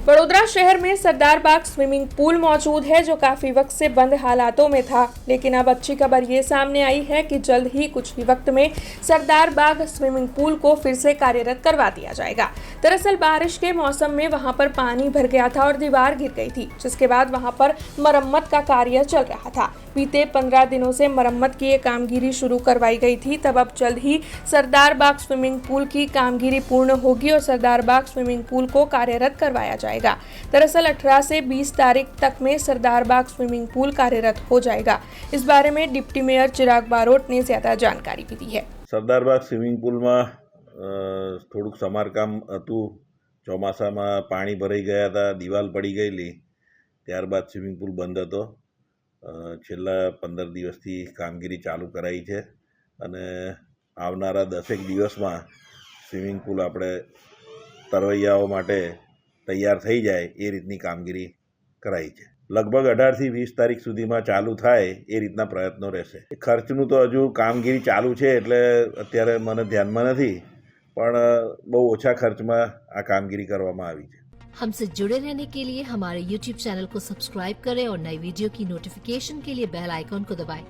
वडोदरा शहर में सरदार बाग swimming pool मौजूद है जो काफी वक्त से बंद हालातों में था, लेकिन अब अच्छी खबर ये सामने आई है कि जल्द ही कुछ ही वक्त में सरदार बाग स्विमिंग पूल को फिर से कार्यरत करवा दिया जाएगा। दरअसल बारिश के मौसम में वहां पर पानी भर गया था और दीवार गिर गई थी, जिसके बाद वहां पर मरम्मत का कार्य चल रहा था। बीते 15 दिनों से मरम्मत की ये कामगिरी शुरू करवाई गई थी। तब अब जल्द ही सरदार बाग स्विमिंग पूल की कामगिरी पूर्ण होगी और सरदार बाग स्विमिंग पूल को कार्यरत करवाया जाएगा। दरअसल 18 से 20 तारीख तक में सरदार बाग स्विमिंग पूल कार्यरत हो जाएगा। इस बारे में डिप्टी मेयर चिराग बारोट ने ज्यादा जानकारी भी दी है। सरदार बाग स्विमिंग पूल में થોડુંક સમારકામ હતું। ચોમાસામાં પાણી ભરાઈ ગયા હતા, દિવાલ પડી ગયેલી, ત્યારબાદ સ્વિમિંગ પૂલ બંધ હતો। છેલ્લા 15 દિવસથી કામગીરી ચાલુ કરાઈ છે અને આવનારા 10 દિવસમાં સ્વિમિંગ પૂલ આપણે તરવૈયાઓ માટે તૈયાર થઈ જાય એ રીતની કામગીરી કરાઈ છે। લગભગ 18 થી 20 તારીખ સુધીમાં ચાલુ થાય એ રીતના પ્રયત્નો રહેશે। ખર્ચનું તો હજુ કામગીરી ચાલુ છે એટલે અત્યારે મને ધ્યાનમાં નથી, પણ બહુ ઓછા ખર્ચમાં આ કામગીરી કરવામાં આવી છે। हमसे जुड़े रहने के लिए हमारे YouTube चैनल को सब्सक्राइब करें और नई वीडियो की नोटिफिकेशन के लिए बेल आइकॉन को दबाएं।